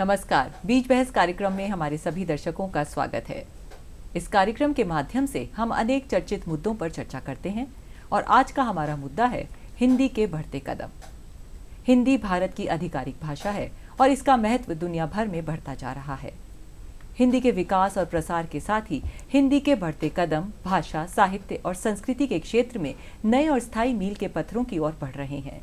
नमस्कार। बीच बहस कार्यक्रम में हमारे सभी दर्शकों का स्वागत है। इस कार्यक्रम के माध्यम से हम अनेक चर्चित मुद्दों पर चर्चा करते हैं और आज का हमारा मुद्दा है हिंदी के बढ़ते कदम। हिंदी भारत की आधिकारिक भाषा है और इसका महत्व दुनिया भर में बढ़ता जा रहा है। हिंदी के विकास और प्रसार के साथ ही हिंदी के बढ़ते कदम भाषा, साहित्य और संस्कृति के क्षेत्र में नए और स्थायी मील के पत्थरों की ओर बढ़ रहे हैं।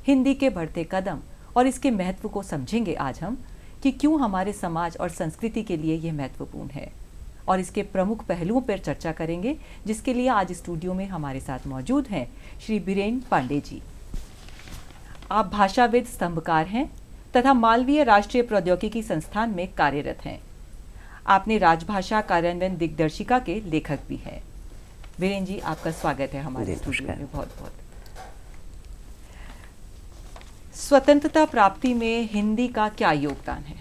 हिंदी के बढ़ते कदम और इसके महत्व को समझेंगे आज हम कि क्यों हमारे समाज और संस्कृति के लिए यह महत्वपूर्ण है, और इसके प्रमुख पहलुओं पर चर्चा करेंगे, जिसके लिए आज स्टूडियो में हमारे साथ मौजूद हैं श्री बीरेन पांडे जी। आप भाषाविद, स्तंभकार हैं तथा मालवीय राष्ट्रीय प्रौद्योगिकी संस्थान में कार्यरत हैं। आपने राजभाषा कार्यान्वयन दिग्दर्शिका के लेखक भी हैं। बीरेन जी, आपका स्वागत है हमारे स्टूडियो में। बहुत बहुत। स्वतंत्रता प्राप्ति में हिंदी का क्या योगदान है?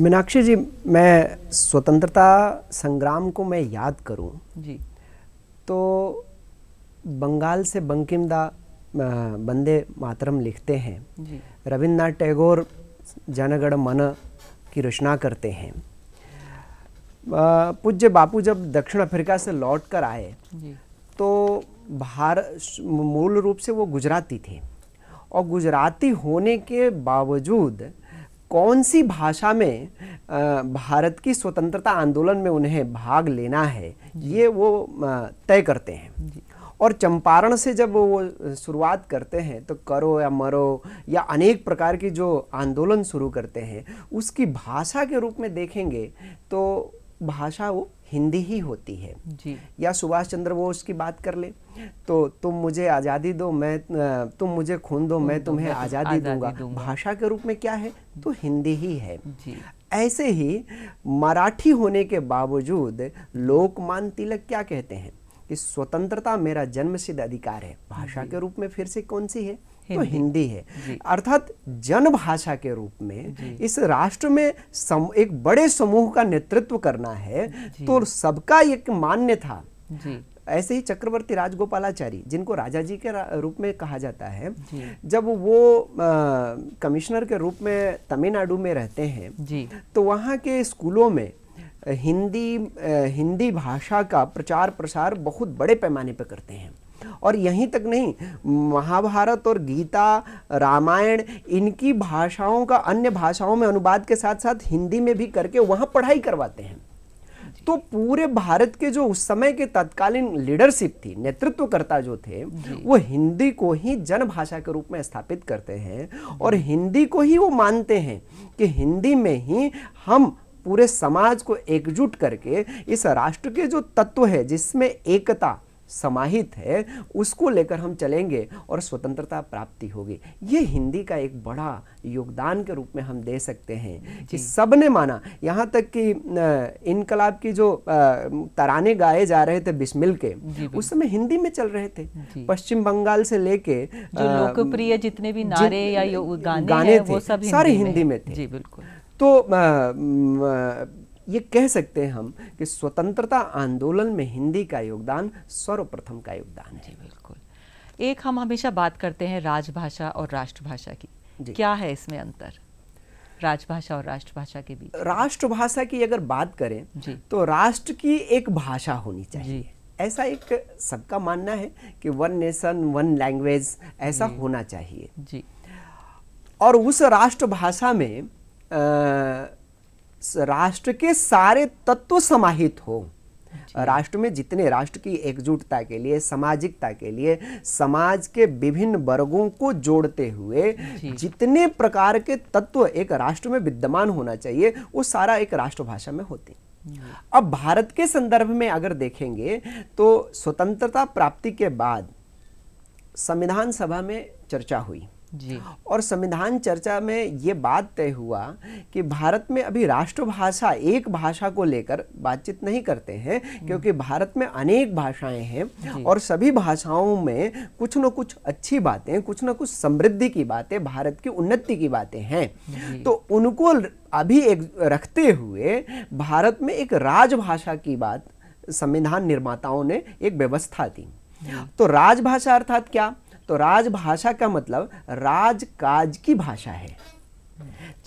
मीनाक्षी जी, मैं स्वतंत्रता संग्राम को मैं याद करूं जी तो बंगाल से बंकिम दा वंदे मातरम लिखते हैं जी रविन्द्रनाथ टैगोर जनगण मन की रचना करते हैं। पूज्य बापू जब दक्षिण अफ्रीका से लौट कर आए जी तो मूल रूप से वो गुजराती थे, और गुजराती होने के बावजूद कौन सी भाषा में भारत की स्वतंत्रता आंदोलन में उन्हें भाग लेना है, ये वो तय करते हैं। और चंपारण से जब वो शुरुआत करते हैं तो करो या मरो या अनेक प्रकार की जो आंदोलन शुरू करते हैं, उसकी भाषा के रूप में देखेंगे तो भाषा वो हिंदी ही होती है जी। या सुभाष चंद्र बोस की बात कर ले तो तुम मुझे आज़ादी दो, तुम मुझे खून दो, मैं तुम्हें आज़ादी दूंगा। भाषा के रूप में क्या है तो हिंदी ही है जी। ऐसे ही मराठी होने के बावजूद लोकमान्य तिलक क्या कहते हैं कि स्वतंत्रता मेरा जन्मसिद्ध अधिकार है। भाषा के रूप में फिर से कौन सी है तो हिंदी है। अर्थात जन भाषा के रूप में इस राष्ट्र में एक बड़े समूह का नेतृत्व करना है तो सबका एक मान्य था जी। ऐसे ही चक्रवर्ती राजगोपालाचारी, जिनको राजा जी के रूप में कहा जाता है, जब वो कमिश्नर के रूप में तमिलनाडु में रहते हैं जी। तो वहाँ के स्कूलों में हिंदी भाषा का प्रचार प्रसार बहुत बड़े पैमाने पर करते हैं। और यहीं तक नहीं, महाभारत और गीता, रामायण, इनकी भाषाओं का अन्य भाषाओं में अनुवाद के साथ साथ हिंदी में भी करके वहाँ पढ़ाई करवाते हैं। तो पूरे भारत के जो उस समय के तत्कालीन लीडरशिप थी, नेतृत्वकर्ता जो थे, वो हिंदी को ही जन भाषा के रूप में स्थापित करते हैं और हिंदी को ही वो मानते हैं कि हिंदी में ही हम पूरे समाज को एकजुट करके इस राष्ट्र के जो तत्व है जिसमें एकता समाहित है, उसको लेकर हम चलेंगे और स्वतंत्रता प्राप्ति होगी। ये हिंदी का एक बड़ा योगदान के रूप में हम दे सकते हैं कि सबने माना। यहाँ तक कि इनकलाब की जो तराने गाए जा रहे थे बिस्मिल के, उस समय हिंदी में चल रहे थे। पश्चिम बंगाल से लेके जो लोकप्रिय जितने भी नारे या गाने थे वो सब सारे हिंदी में थे। जी बिल्कुल। तो ये कह सकते हैं हम कि स्वतंत्रता आंदोलन में हिंदी का योगदान सर्वप्रथम का योगदान है। जी बिल्कुल। एक हम हमेशा बात करते हैं राजभाषा और राष्ट्रभाषा की, क्या है इसमें अंतर राजभाषा और राष्ट्रभाषा के बीच? राष्ट्रभाषा की अगर बात करें तो राष्ट्र की एक भाषा होनी चाहिए, ऐसा एक सबका मानना है कि वन नेशन वन लैंग्वेज ऐसा होना चाहिए जी। और उस राष्ट्रभाषा में राष्ट्र के सारे तत्व समाहित हो। राष्ट्र में जितने राष्ट्र की एकजुटता के लिए, सामाजिकता के लिए, समाज के विभिन्न वर्गों को जोड़ते हुए जितने प्रकार के तत्व एक राष्ट्र में विद्यमान होना चाहिए, वो सारा एक राष्ट्रभाषा में होते। अब भारत के संदर्भ में अगर देखेंगे तो स्वतंत्रता प्राप्ति के बाद संविधान सभा में चर्चा हुई जी। और संविधान चर्चा में ये बात तय हुआ कि भारत में अभी राष्ट्रभाषा एक भाषा को लेकर बातचीत नहीं करते हैं, क्योंकि भारत में अनेक भाषाएं हैं और सभी भाषाओं में कुछ न कुछ अच्छी बातें, कुछ न कुछ समृद्धि की बातें, भारत की उन्नति की बातें हैं। तो उनको अभी एक रखते हुए भारत में एक राजभाषा की बात संविधान निर्माताओं ने एक व्यवस्था दी। तो राजभाषा अर्थात क्या? तो राजभाषा का मतलब राजकाज की भाषा है।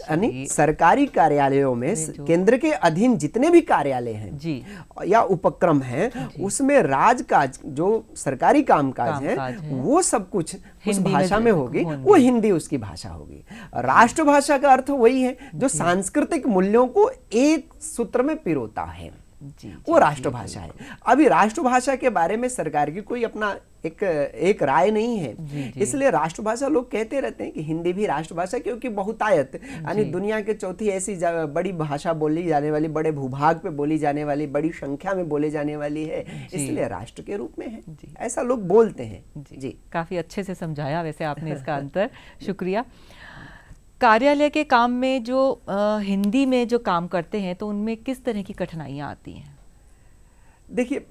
यानी सरकारी कार्यालयों में केंद्र के अधीन जितने भी कार्यालय हैं जी या उपक्रम हैं, उसमें राजकाज जो सरकारी कामकाज है वो सब कुछ उस भाषा में होगी, वो हिंदी उसकी भाषा होगी। राष्ट्रभाषा का अर्थ वही है जो सांस्कृतिक मूल्यों को एक सूत्र में पिरोता है, वो राष्ट्रभाषा है। अभी राष्ट्रभाषा के बारे में सरकार की कोई अपना एक राय नहीं है, इसलिए राष्ट्रभाषा लोग कहते रहते हैं कि हिंदी भी राष्ट्रभाषा, क्योंकि बहुतायत यानी दुनिया के चौथी ऐसी बड़ी भाषा बोली जाने वाली, बड़े भूभाग पे बोली जाने वाली, बड़ी संख्या में बोले जाने वाली है, इसलिए राष्ट्र के रूप में है, ऐसा लोग बोलते हैं। जी काफी अच्छे से समझाया वैसे आपने इसका अंतर, शुक्रिया। कार्यालय के काम में जो हिंदी में जो काम करते हैं तो उनमें किस तरह की कठिनाइयाँ आती हैं? देखिए,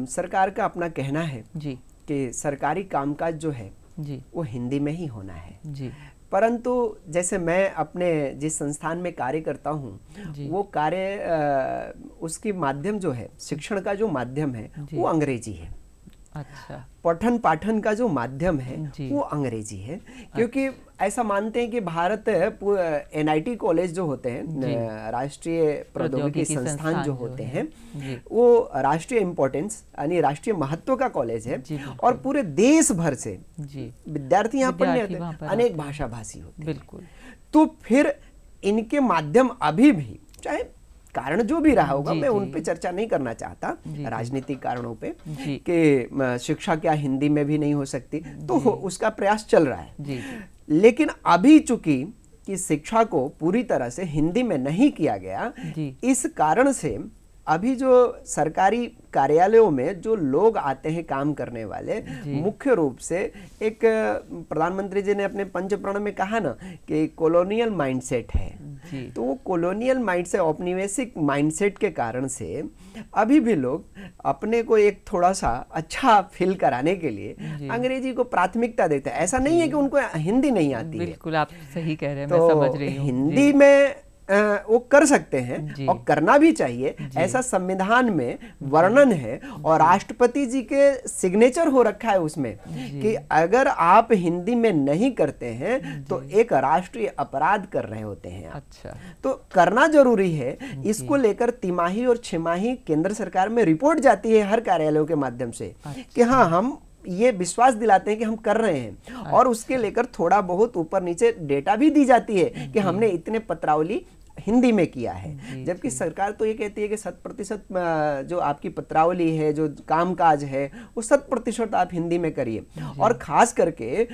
सरकार का अपना कहना है जी कि सरकारी कामकाज जो है जी वो हिंदी में ही होना है जी, परंतु जैसे मैं अपने जिस संस्थान में कार्य करता हूँ वो कार्य उसकी माध्यम जो है, शिक्षण का जो माध्यम है वो अंग्रेजी है। अच्छा, पठन पाठन का जो माध्यम है वो अंग्रेजी है, क्योंकि ऐसा मानते हैं कि भारत NIT कॉलेज जो होते हैं, राष्ट्रीय प्रौद्योगिकी संस्थान जो होते हैं, वो राष्ट्रीय इम्पोर्टेंस यानी राष्ट्रीय महत्व का कॉलेज है, और पूरे देश भर से विद्यार्थी यहाँ पढ़ने आते हैं, अनेक भाषा भाषी होते हैं। बिल्कुल। तो फिर इनके माध्यम अभी भी, चाहे कारण जो भी रहा होगा, मैं उन पे चर्चा नहीं करना चाहता, राजनीतिक कारणों पे कि शिक्षा क्या हिंदी में भी नहीं हो सकती, तो उसका प्रयास चल रहा है। लेकिन अभी चूंकि कि शिक्षा को पूरी तरह से हिंदी में नहीं किया गया, इस कारण से अभी जो सरकारी कार्यालयों में जो लोग आते हैं काम करने वाले, मुख्य रूप से एक प्रधानमंत्री जी ने अपने पंचप्रण में कहा ना कि कॉलोनियल माइंडसेट है, तो वो कॉलोनियल माइंडसेट, औपनिवेशिक माइंडसेट के कारण से अभी भी लोग अपने को एक थोड़ा सा अच्छा फील कराने के लिए अंग्रेजी को प्राथमिकता देते हैं। ऐसा नहीं है कि उनको हिंदी नहीं आती है, बिल्कुल आप सही कह रहे हैं, तो मैं समझ रही हूँ। हिंदी में वो कर सकते हैं और करना भी चाहिए, ऐसा संविधान में वर्णन है, और राष्ट्रपति जी के सिग्नेचर हो रखा है उसमें कि अगर आप हिंदी में नहीं करते हैं तो एक राष्ट्रीय अपराध कर रहे होते हैं आप। अच्छा, तो करना जरूरी है। इसको लेकर तिमाही और छमाही केंद्र सरकार में रिपोर्ट जाती है हर कार्यालयों के माध्यम से कि हाँ, हम ये विश्वास दिलाते हैं कि हम कर रहे हैं, और उसके लेकर थोड़ा बहुत ऊपर नीचे डेटा भी दी जाती है कि हमने इतने पत्रावली हिंदी में किया है, जबकि सरकार तो ये कहती है कि 100% जो आपकी पत्रावली है, जो कामकाज है, वो 100% आप हिंदी में करिए। और खास करके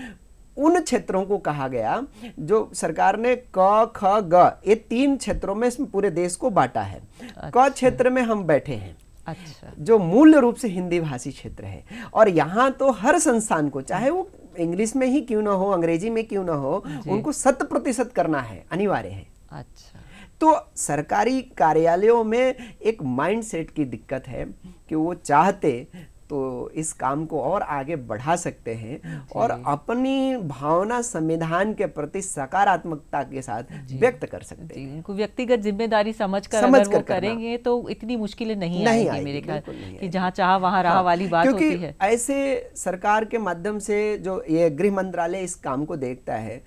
उन क्षेत्रों को कहा गया जो सरकार ने क ख ग ये 3 क्षेत्रों में पूरे देश को बांटा है। क क्षेत्र में हम बैठे हैं, अच्छा, जो मूल रूप से हिंदी भाषी क्षेत्र है, और यहाँ तो हर संस्थान को, चाहे वो इंग्लिश में ही क्यों ना हो, अंग्रेजी में क्यों ना हो, उनको 100% करना है, अनिवार्य है। अच्छा, तो सरकारी कार्यालयों में एक माइंडसेट की दिक्कत है कि वो चाहते तो इस काम को और आगे बढ़ा सकते हैं और अपनी भावना संविधान के प्रति सकारात्मकता के साथ व्यक्त कर सकते हैं। उनको व्यक्तिगत जिम्मेदारी समझकर अगर वो करेंगे तो इतनी मुश्किलें नहीं आएंगी मेरे ख्याल, कि जहाँ चाह वहाँ रहा वाली बात होती है। क्योंकि ऐसे सरकार के माध्यम से जो ये गृह मंत्रालय इस काम को देखता है,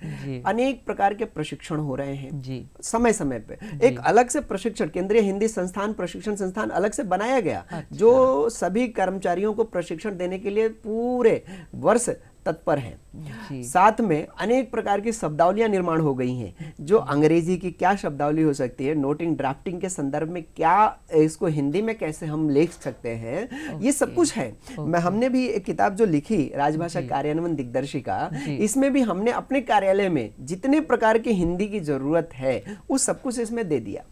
अनेक प्रकार के प्रशिक्षण हो रहे हैं समय समय पे। एक अलग से प्रशिक्षण, केंद्रीय हिंदी संस्थान प्रशिक्षण संस्थान अलग से बनाया गया, जो सभी कर्मचारियों को प्रशिक्षण देने के लिए पूरे वर्ष तत्पर हैं। साथ में अनेक प्रकार की शब्दावलियां निर्माण हो गई हैं, जो अंग्रेजी की क्या शब्दावली हो सकती है, नोटिंग ड्राफ्टिंग के संदर्भ में क्या, इसको हिंदी में कैसे हम लिख सकते हैं, ये सब कुछ है। हमने भी एक किताब जो लिखी, राजभाषा कार्यान्वयन दिग्दर्शिका, इसमें भी हमने अपने कार्यालय में जितने प्रकार की हिंदी की जरूरत है वो सब कुछ इसमें दे दिया।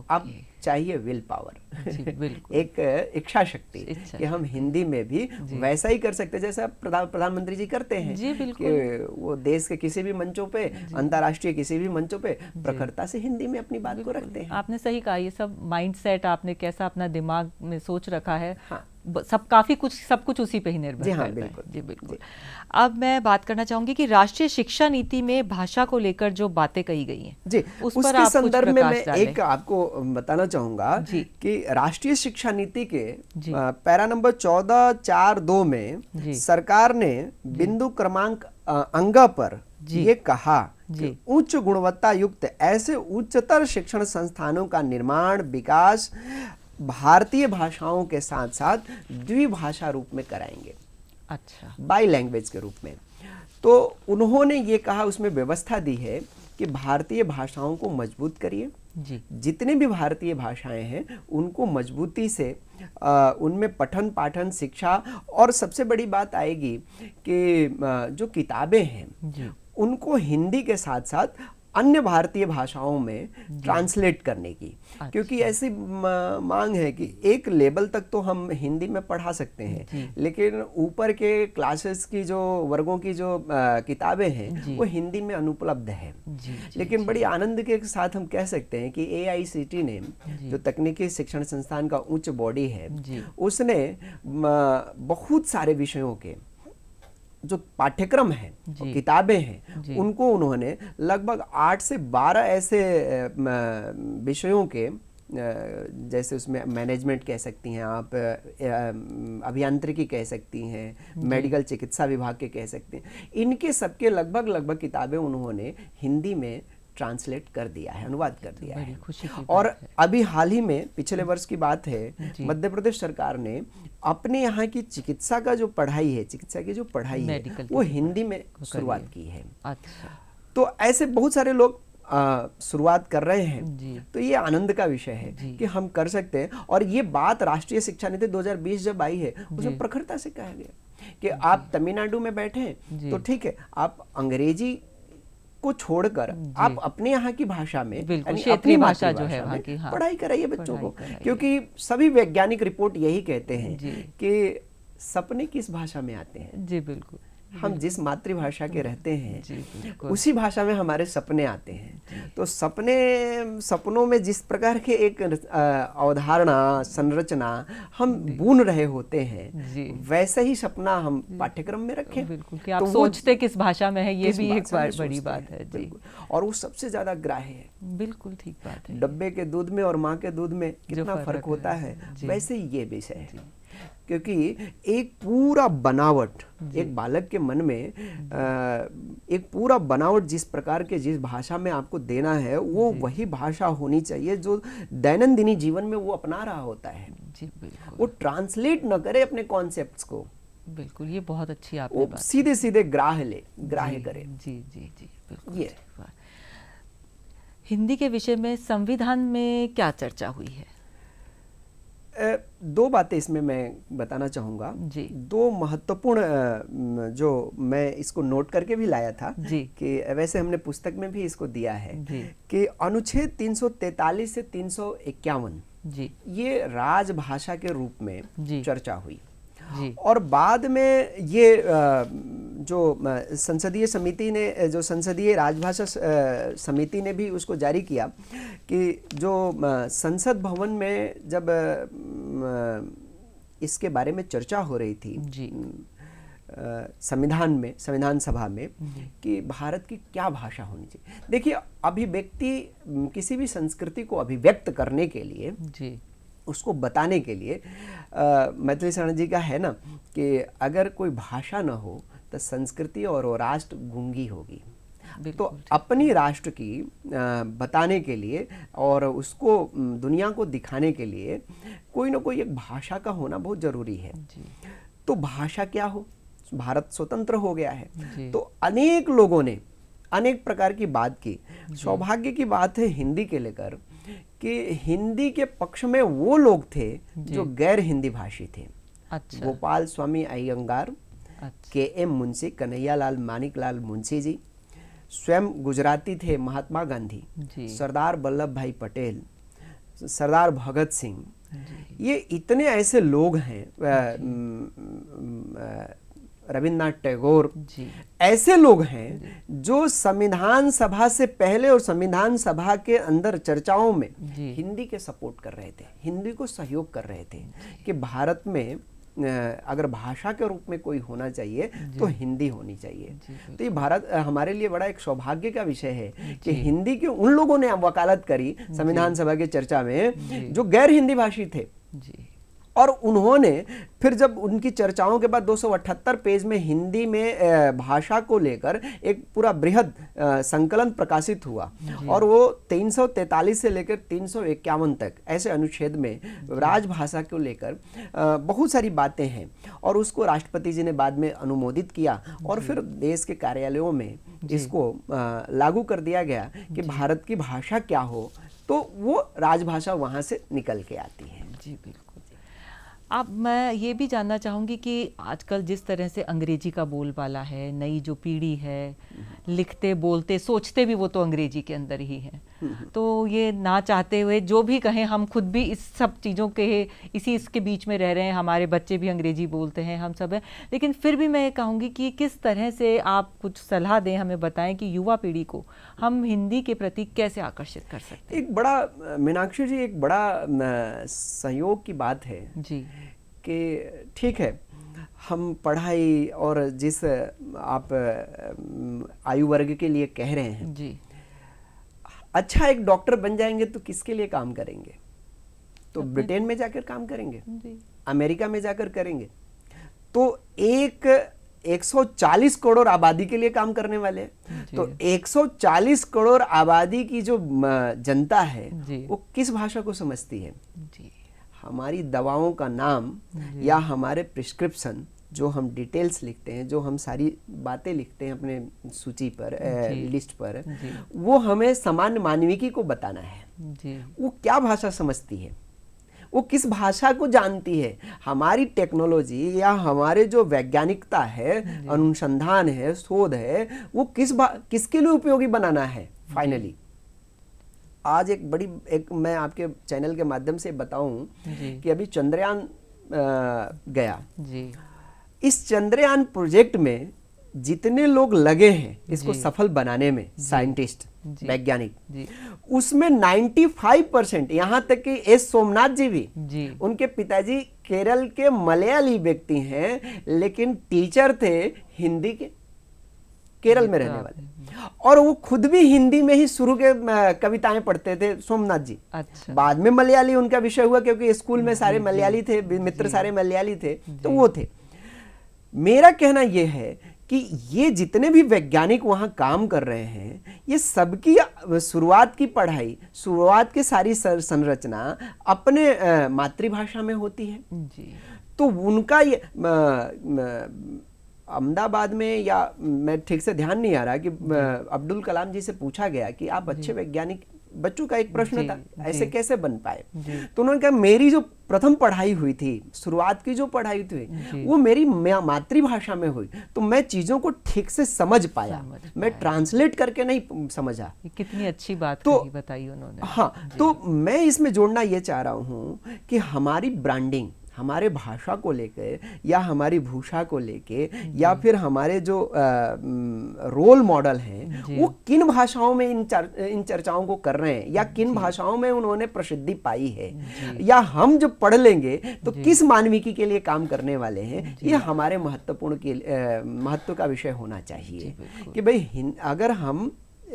अब चाहिए विल पावर, एक इच्छा शक्ति कि हम हिंदी में भी वैसा ही कर सकते जैसा प्रधानमंत्री जी करते हैं कि वो देश के किसी भी मंचों पे, अंतर्राष्ट्रीय किसी भी मंचों पे प्रखरता से हिंदी में अपनी बात को रखते हैं। आपने सही कहा, ये सब माइंडसेट आपने कैसा अपना दिमाग में सोच रखा है, सब काफी कुछ, सब कुछ उसी पे ही निर्भर करता है। जी बिल्कुल। अब मैं बात करना चाहूंगी कि राष्ट्रीय शिक्षा नीति में भाषा को लेकर जो बातें कही गई हैं, जी उसके संदर्भ में मैं एक आपको बताना चाहूंगा कि राष्ट्रीय शिक्षा नीति के पैरा नंबर 14.4.2 में सरकार ने बिंदु क्रमांक अंग पर ये कहा जी। कि उच्च गुणवत्ता युक्त ऐसे उच्चतर शिक्षण संस्थानों का निर्माण विकास भारतीय भाषाओं के साथ साथ द्विभाषा रूप में कराएंगे, अच्छा। बाई लैंग्वेज के रूप में। तो उन्होंने ये कहा, उसमें व्यवस्था दी है कि भारतीय भाषाओं को मजबूत करिए, जी। जितने भी भारतीय भाषाएं हैं उनको मजबूती से उनमें पठन पाठन शिक्षा, और सबसे बड़ी बात आएगी कि जो किताबें हैं जी। उनको हिंदी के साथ साथ अन्य भारतीय भाषाओं में ट्रांसलेट करने की। क्योंकि ऐसी मांग है कि एक लेवल तक तो हम हिंदी में पढ़ा सकते हैं, लेकिन ऊपर के क्लासेस की जो वर्गों की जो किताबें हैं वो हिंदी में अनुपलब्ध है। लेकिन बड़ी आनंद के साथ हम कह सकते हैं कि AICTE ने, जो तकनीकी शिक्षण संस्थान का उच्च बॉडी है, उसने बहुत सारे विषयों के जो पाठ्यक्रम है, किताबें हैं, उनको उन्होंने लगभग 8 से 12 ऐसे विषयों के, जैसे उसमें मैनेजमेंट कह सकती हैं आप, अभियांत्रिकी कह सकती हैं, मेडिकल चिकित्सा विभाग के कह सकते हैं, इनके सबके लगभग किताबें उन्होंने हिंदी में ट्रांसलेट कर दिया है, अनुवाद कर दिया है। और अभी हाल ही में पिछले वर्ष की बात है, मध्य प्रदेश सरकार ने अपने यहाँ की चिकित्सा का जो पढ़ाई है, चिकित्सा की जो पढ़ाई है, वो हिंदी में शुरुआत की है। अच्छा। तो ऐसे बहुत सारे लोग शुरुआत कर रहे हैं। तो ये आनंद का विषय है कि हम कर सकते हैं। और ये बात राष्ट्रीय शिक्षा नीति 2020 जब आई है, उसमें प्रखरता से कहा गया कि आप तमिलनाडु में बैठे हैं तो ठीक है, आप अंग्रेजी को छोड़कर आप अपने यहाँ की भाषा में, क्षेत्रीय भाषा जो है वहाँ की, पढ़ाई कराइए बच्चों को। क्योंकि सभी वैज्ञानिक रिपोर्ट यही कहते हैं कि सपने किस भाषा में आते हैं। जी बिल्कुल। हम जिस मातृभाषा के रहते हैं उसी भाषा में हमारे सपने आते हैं। तो सपनों में जिस प्रकार के एक अवधारणा, संरचना हम बुन रहे होते हैं, वैसे ही सपना हम पाठ्यक्रम में रखें। बिल्कुल, कि आप सोचते किस भाषा में है, ये भी एक बड़ी बात है। जी। और वो सबसे ज्यादा ग्राह्य है। बिल्कुल ठीक बात है। डब्बे के दूध में और माँ के दूध में कितना फर्क होता है, वैसे ही ये विषय है। क्योंकि एक पूरा बनावट, एक बालक के मन में एक पूरा बनावट जिस प्रकार के, जिस भाषा में आपको देना है, वो वही भाषा होनी चाहिए जो दैनंदिनी जीवन में वो अपना रहा होता है। जी बिल्कुल। वो ट्रांसलेट न करे अपने कॉन्सेप्ट्स को। बिल्कुल, ये बहुत अच्छी आपने बात, सीधे सीधे ग्राह्य करे। जी जी जी बिल्कुल। ये हिंदी के विषय में संविधान में क्या चर्चा हुई है? दो बातें इसमें मैं बताना चाहूँगा। जी। दो महत्वपूर्ण जो मैं इसको नोट करके भी लाया था जी। कि वैसे हमने पुस्तक में भी इसको दिया है जी। कि अनुच्छेद 343 से 351 जी, ये राजभाषा के रूप में चर्चा हुई। जी। और बाद में ये जो संसदीय समिति ने, जो संसदीय राजभाषा समिति ने भी उसको जारी किया कि जो संसद भवन में जब इसके बारे में चर्चा हो रही थी संविधान सभा में कि भारत की क्या भाषा होनी चाहिए। देखिए, अभिव्यक्ति, किसी भी संस्कृति को अभिव्यक्त करने के लिए, उसको बताने के लिए मैथिली शरण जी का है ना कि अगर कोई भाषा न हो तो संस्कृति और राष्ट्र गूंगी होगी। तो अपनी राष्ट्र की बताने के लिए और उसको दुनिया को दिखाने के लिए कोई ना कोई एक भाषा का होना बहुत जरूरी है। तो भाषा क्या हो, भारत स्वतंत्र हो गया है तो अनेक लोगों ने अनेक प्रकार की बात की। सौभाग्य की बात है हिंदी के लेकर कि हिंदी के पक्ष में वो लोग थे जो गैर हिंदी भाषी थे। अच्छा। गोपाल स्वामी अयंगार, KM मुंशी, कन्हैयालाल मानिकलाल मुंशी जी, स्वयं गुजराती थे महात्मा गांधी, सरदार वल्लभ भाई पटेल, सरदार भगत सिंह, ये इतने ऐसे लोग हैं, रविन्द्रनाथ टैगोर, ऐसे लोग हैं जो संविधान सभा से पहले और संविधान सभा के अंदर चर्चाओं में हिंदी के सपोर्ट कर रहे थे, हिंदी को सहयोग कर रहे थे कि भारत में अगर भाषा के रूप में कोई होना चाहिए तो हिंदी होनी चाहिए। तो ये भारत हमारे लिए बड़ा एक सौभाग्य का विषय है कि हिंदी के उन लोगों ने वकालत करी संविधान सभा की चर्चा में जो गैर हिंदी भाषी थे। और उन्होंने फिर जब उनकी चर्चाओं के बाद 278 पेज में हिंदी में भाषा को लेकर एक पूरा बृहद संकलन प्रकाशित हुआ और वो 343 से लेकर 351 तक ऐसे अनुच्छेद में राजभाषा को लेकर बहुत सारी बातें हैं और उसको राष्ट्रपति जी ने बाद में अनुमोदित किया और फिर देश के कार्यालयों में इसको लागू कर दिया गया कि भारत की भाषा क्या हो, तो वो राजभाषा वहाँ से निकल के आती है। जी बिल्कुल। अब मैं ये भी जानना चाहूँगी कि आजकल जिस तरह से अंग्रेजी का बोलबाला है, नई जो पीढ़ी है, लिखते बोलते सोचते भी वो तो अंग्रेजी के अंदर ही है, तो ये ना चाहते हुए जो भी कहें, हम खुद भी इस सब चीज़ों के इसके बीच में रह रहे हैं, हमारे बच्चे भी अंग्रेजी बोलते हैं, हम सब हैं, लेकिन फिर भी मैं कहूँगी कि किस तरह से आप कुछ सलाह दें, हमें बताएं कि युवा पीढ़ी को हम हिंदी के प्रति कैसे आकर्षित कर सकते हैं। एक बड़ा मीनाक्षी जी, एक बड़ा संयोग की बात है जी कि ठीक है, हम पढ़ाई और जिस आप आयु वर्ग के लिए कह रहे हैं जी, अच्छा एक डॉक्टर बन जाएंगे तो किसके लिए काम करेंगे? तो ब्रिटेन में जाकर काम करेंगे, अमेरिका में जाकर करेंगे, तो 140 करोड़ आबादी के लिए काम करने वाले हैं। तो 140 करोड़ आबादी की जो जनता है वो किस भाषा को समझती है? जी। हमारी दवाओं का नाम या हमारे प्रिस्क्रिप्शन जो हम डिटेल्स लिखते हैं, जो हम सारी बातें लिखते हैं अपने सूची पर, लिस्ट पर, वो हमें सामान्य मानविकी को बताना है। वो क्या भाषा समझती है, वो किस भाषा को जानती है। हमारी टेक्नोलॉजी या हमारे जो वैज्ञानिकता है, अनुसंधान है, शोध है, वो किसके लिए उपयोगी बनाना है फाइनली। आज एक मैं आपके चैनल के माध्यम से बताऊं कि अभी चंद्रयान गया जी। इस चंद्रयान प्रोजेक्ट में जितने लोग लगे हैं इसको सफल बनाने में, साइंटिस्ट, वैज्ञानिक, उसमें 95%, यहाँ तक कि एस सोमनाथ जी भी, उनके पिताजी केरल के मलयाली व्यक्ति हैं लेकिन टीचर थे हिंदी के, केरल में रहने वाले, और वो खुद भी हिंदी में ही शुरू के कविताएं पढ़ते थे सोमनाथ जी। अच्छा। बाद में मलयाली उनका विषय हुआ क्योंकि स्कूल में सारे मलयाली थे, मित्र सारे मलयाली थे, तो वो थे। मेरा कहना यह है कि ये जितने भी वैज्ञानिक वहां काम कर रहे हैं, ये सबकी शुरुआत की पढ़ाई, शुरुआत की सारी संरचना अपने मातृभाषा में होती है जी। तो उनका ये अहमदाबाद में, या मैं ठीक से ध्यान नहीं आ रहा कि अब्दुल कलाम जी से पूछा गया कि आप अच्छे वैज्ञानिक, बच्चों का एक प्रश्न था ऐसे कैसे बन पाए, तो उन्होंने कहा मेरी जो प्रथम पढ़ाई हुई थी, शुरुआत की जो पढ़ाई थी वो मेरी मातृभाषा में हुई, तो मैं चीजों को ठीक से समझ पाया, मैं ट्रांसलेट करके नहीं समझा। कितनी अच्छी बात तो बताई उन्होंने। हाँ, तो मैं इसमें जोड़ना ये चाह रहा हूँ कि हमारी ब्रांडिंग हमारे भाषा को लेकर या हमारी भूषा को लेके या फिर हमारे जो रोल मॉडल हैं वो किन भाषाओं में इन चर्चाओं को कर रहे हैं या किन भाषाओं में उन्होंने प्रसिद्धि पाई है, या हम जब पढ़ लेंगे तो किस मानविकी के लिए काम करने वाले हैं, ये हमारे महत्व का विषय होना चाहिए कि भाई अगर हम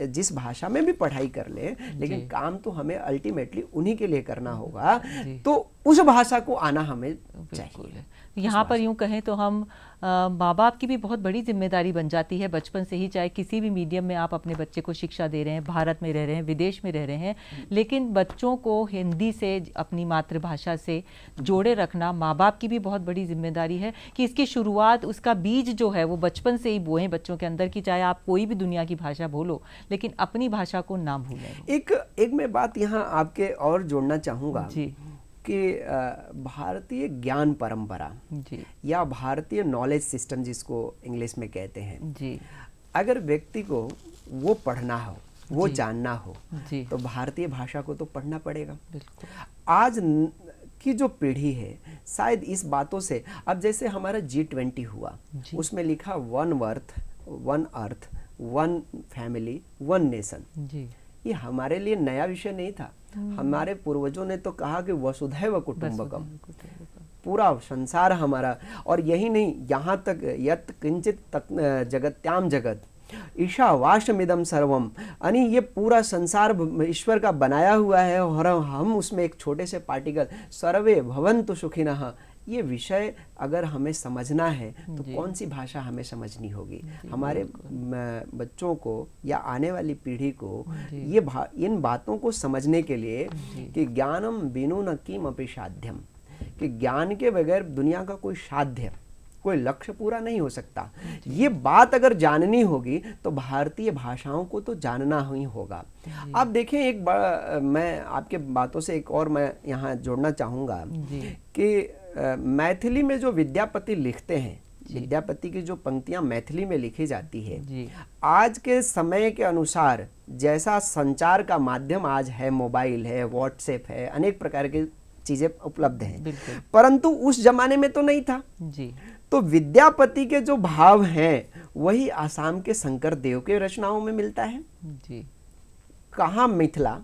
जिस भाषा में भी पढ़ाई कर ले लेकिन काम तो हमें अल्टीमेटली उन्हीं के लिए करना होगा, तो उस भाषा को आना हमें चाहिए। यहाँ पर यूँ कहें तो हम माँ बाप की भी बहुत बड़ी जिम्मेदारी बन जाती है बचपन से ही, चाहे किसी भी मीडियम में आप अपने बच्चे को शिक्षा दे रहे हैं, भारत में रह रहे हैं, विदेश में रह रहे हैं, लेकिन बच्चों को हिंदी से, अपनी मातृभाषा से जोड़े रखना माँ बाप की भी बहुत बड़ी जिम्मेदारी है कि इसकी शुरुआत, उसका बीज जो है वो बचपन से ही बोएं बच्चों के अंदर, कि चाहे आप कोई भी दुनिया की भाषा बोलो लेकिन अपनी भाषा को ना भूलें। एक मैं बात यहाँ आपके और जोड़ना चाहूँगा जी कि भारतीय ज्ञान परंपरा जी या भारतीय नॉलेज सिस्टम जिसको इंग्लिश में कहते हैं जी, अगर व्यक्ति को वो पढ़ना हो, वो जानना हो जी, तो भारतीय भाषा को तो पढ़ना पड़ेगा। आज की जो पीढ़ी है शायद इस बातों से, अब जैसे हमारा G20 हुआ, उसमें लिखा one earth one family one nation जी, ये हमारे लिए नया विषय नहीं था। हमारे पूर्वजों ने तो कहा कि वसुधैव कुटुंबकम, पूरा संसार हमारा, और यही नहीं, यहाँ तक यत् किंचित जगत्याम जगत, ईशावास्यमिदं सर्वम, यानी ये पूरा संसार ईश्वर का बनाया हुआ है और हम उसमें एक छोटे से पार्टिकल। सर्वे भवन्तु सुखिनः, ये विषय अगर हमें समझना है तो कौन सी भाषा हमें समझनी होगी? हमारे बच्चों को या आने वाली पीढ़ी को ये इन बातों को समझने के लिए कि ज्ञानम बिनु न किमपि साध्यम, कि ज्ञान के बगैर दुनिया का कोई साध्य, कोई लक्ष्य पूरा नहीं हो सकता। ये बात अगर जाननी होगी तो भारतीय भाषाओं को तो जानना ही होगा। आप देखें, मैं आपके बातों से एक और मैं यहाँ जोड़ना चाहूँगा कि मैथिली में जो विद्यापति लिखते हैं, विद्यापति की जो पंक्तियां मैथिली में लिखी जाती है, आज के समय के अनुसार जैसा संचार का माध्यम आज है, मोबाइल है, व्हाट्सएप है, अनेक प्रकार की चीजें उपलब्ध हैं, परंतु उस जमाने में तो नहीं था जी। तो विद्यापति के जो भाव हैं वही आसाम के शंकर देव के रचनाओं में मिलता है जी। कहाँ मिथिला,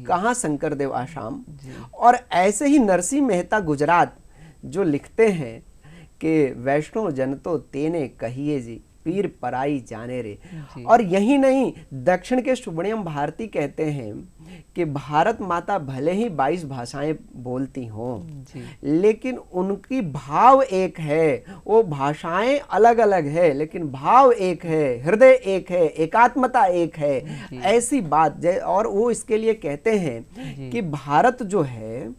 कहाँ शंकर देव आसाम। और ऐसे ही नरसिंह मेहता गुजरात जो लिखते हैं कि वैष्णव जन तो तेने कहिए जी, पीर पराई जाने रे। और यही नहीं, दक्षिण के सुब्रमण्यम भारती कहते हैं कि भारत माता भले ही 22 भाषाएं बोलती हों, लेकिन उनकी भाव एक है। वो भाषाएं अलग अलग है लेकिन भाव एक है, हृदय एक है, एकात्मता एक है, ऐसी बात। और वो इसके लिए कहते हैं कि भारत जो है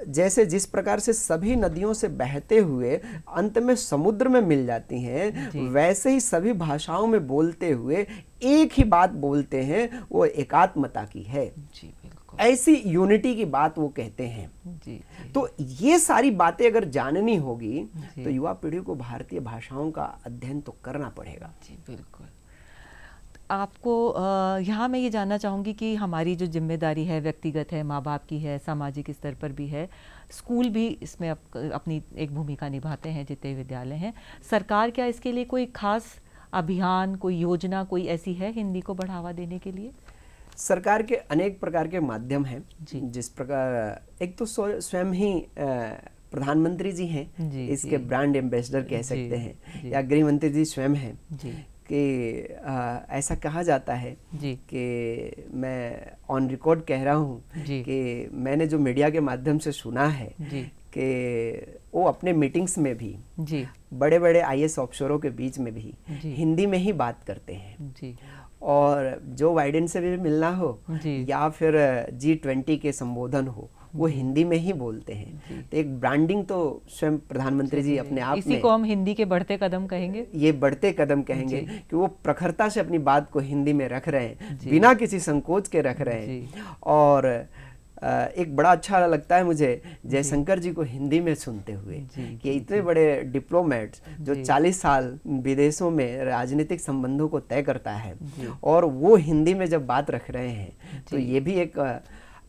जैसे जिस प्रकार से सभी नदियों से बहते हुए अंत में समुद्र में मिल जाती हैं, वैसे ही सभी भाषाओं में बोलते हुए एक ही बात बोलते हैं, वो एकात्मता की है जी। बिल्कुल ऐसी यूनिटी की बात वो कहते हैं जी। तो ये सारी बातें अगर जाननी होगी तो युवा पीढ़ी को भारतीय भाषाओं का अध्ययन तो करना पड़ेगा जी। बिल्कुल। आपको यहाँ मैं ये जानना चाहूँगी कि हमारी जो जिम्मेदारी है, व्यक्तिगत है, माँ बाप की है, सामाजिक स्तर पर भी है, स्कूल भी इसमें अपनी एक भूमिका निभाते हैं, जितने विद्यालय हैं। सरकार क्या इसके लिए कोई खास अभियान, कोई योजना कोई ऐसी है हिंदी को बढ़ावा देने के लिए? सरकार के अनेक प्रकार के माध्यम हैं, जिस प्रकार एक तो स्वयं ही प्रधानमंत्री जी हैं, इसके ब्रांड एम्बेसडर कह सकते हैं, या गृह मंत्री जी स्वयं हैं कि ऐसा कहा जाता है कि मैं ऑन रिकॉर्ड कह रहा हूँ कि मैंने जो मीडिया के माध्यम से सुना है कि वो अपने मीटिंग्स में भी बड़े बड़े आईएएस अफसरों के बीच में भी हिंदी में ही बात करते हैं। और जो बाइडेन से भी मिलना हो या फिर G20 के संबोधन हो, वो हिंदी में ही बोलते हैं। तो एक ब्रांडिंग तो स्वयं प्रधानमंत्री जी अपने आप में, इसी को हम हिंदी के बढ़ते कदम कहेंगे। ये बढ़ते कदम कहेंगे कि वो प्रखरता से अपनी बात को हिंदी में रख रहे हैं, बिना किसी संकोच के रख रहे हैं। और एक बड़ा अच्छा लगता है मुझे जयशंकर जी को हिंदी में सुनते हुए कि इतने बड़े डिप्लोमेट्स जो 40 साल विदेशों में राजनीतिक संबंधों को तय करता है और वो हिंदी में जब बात रख रहे हैं, तो ये भी एक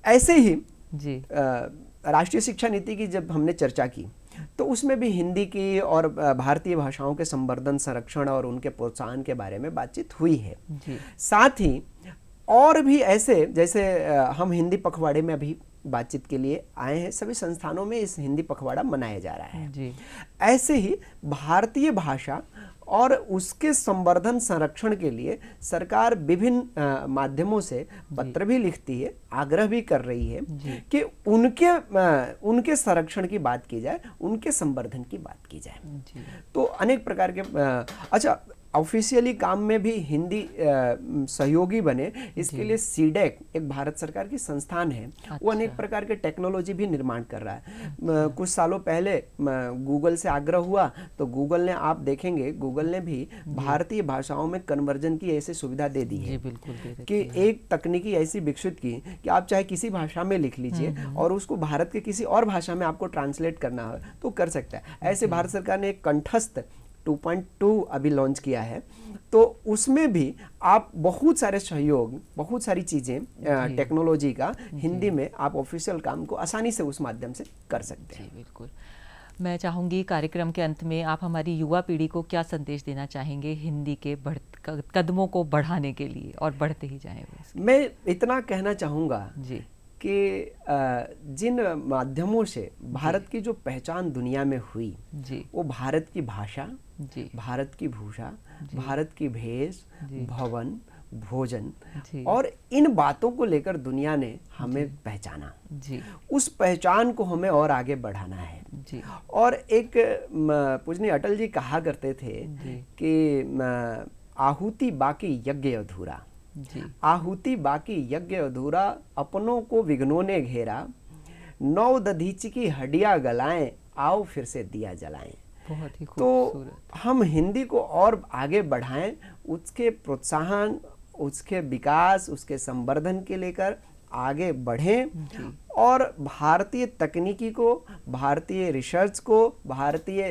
ऐसे ही राष्ट्रीय शिक्षा नीति की जब हमने चर्चा की तो उसमें भी हिंदी की और भारतीय भाषाओं के संवर्धन, संरक्षण और उनके प्रोत्साहन के बारे में बातचीत हुई है। साथ ही और भी ऐसे, जैसे हम हिंदी पखवाड़े में अभी बातचीत के लिए आए हैं, सभी संस्थानों में इस हिंदी पखवाड़ा मनाया जा रहा है। ऐसे ही भारतीय भाषा और उसके संवर्धन, संरक्षण के लिए सरकार विभिन्न माध्यमों से पत्र भी लिखती है, आग्रह भी कर रही है कि उनके संरक्षण की बात की जाए, उनके संवर्धन की बात की जाए। तो अनेक प्रकार के अच्छा, ऑफिशियली काम में भी हिंदी सहयोगी बने, इसके लिए सीडेक एक भारत सरकार की संस्थान है। वो अनेक प्रकार के टेक्नोलॉजी भी निर्माण कर रहा है। कुछ सालों पहले गूगल से आग्रह हुआ तो गूगल ने, आप देखेंगे गूगल ने भी भारतीय भाषाओं में कन्वर्जन की ऐसी सुविधा दे दी है कि एक तकनीकी ऐसी विकसित की कि आप चाहे किसी भाषा में लिख लीजिए और उसको भारत के किसी और भाषा में आपको ट्रांसलेट करना हो तो कर सकता है। ऐसे भारत सरकार ने एक कंठस्थ 2.2 अभी लॉन्च किया है, तो उसमें भी आप बहुत सारे सहयोग, बहुत सारी चीज़ें टेक्नोलॉजी का हिंदी में आप ऑफिशियल काम को आसानी से उस माध्यम से कर सकते हैं। बिल्कुल। मैं चाहूँगी कार्यक्रम के अंत में आप हमारी युवा पीढ़ी को क्या संदेश देना चाहेंगे हिंदी के कदमों को बढ़ाने के लिए और बढ़ते ही जाएं? मैं इतना कहना चाहूँगा कि जिन माध्यमों से भारत की जो पहचान दुनिया में हुई जी वो भारत की भाषा, जी भारत की भूषा, भारत की भेष, भवन, भोजन जी और इन बातों को लेकर दुनिया ने हमें पहचाना। जी उस पहचान को हमें और आगे बढ़ाना है। जी और एक पूजनीय अटल जी कहा करते थे जी कि आहुति बाकी यज्ञ अधूरा, जी आहुति बाकी यज्ञ अधूरा, अपनों को विघ्नों ने घेरा, नौ दधीचि की हड्डियां गलाएं, आओ फिर से दिया जलाएं। बहुत ही तो खूबसूरत। हम हिंदी को और आगे बढ़ाएं, उसके प्रोत्साहन, उसके विकास, उसके संवर्धन के लेकर आगे बढ़ें जी और भारतीय तकनीकी को, भारतीय रिसर्च को, भारतीय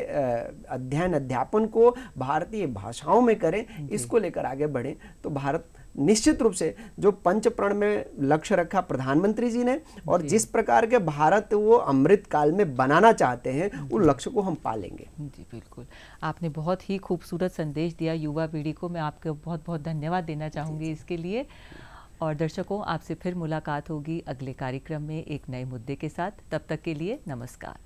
अध्ययन अध्यापन को भारतीय भाषाओं में करें, इसको लेकर आगे बढ़ें। तो भारत निश्चित रूप से जो पंचप्रण में लक्ष्य रखा प्रधानमंत्री जी ने और जिस प्रकार के भारत वो अमृत काल में बनाना चाहते हैं, उन लक्ष्य को हम पालेंगे। जी बिल्कुल, आपने बहुत ही खूबसूरत संदेश दिया युवा पीढ़ी को। मैं आपको बहुत बहुत धन्यवाद देना चाहूँगी इसके लिए। और दर्शकों, आपसे फिर मुलाकात होगी अगले कार्यक्रम में एक नए मुद्दे के साथ। तब तक के लिए नमस्कार।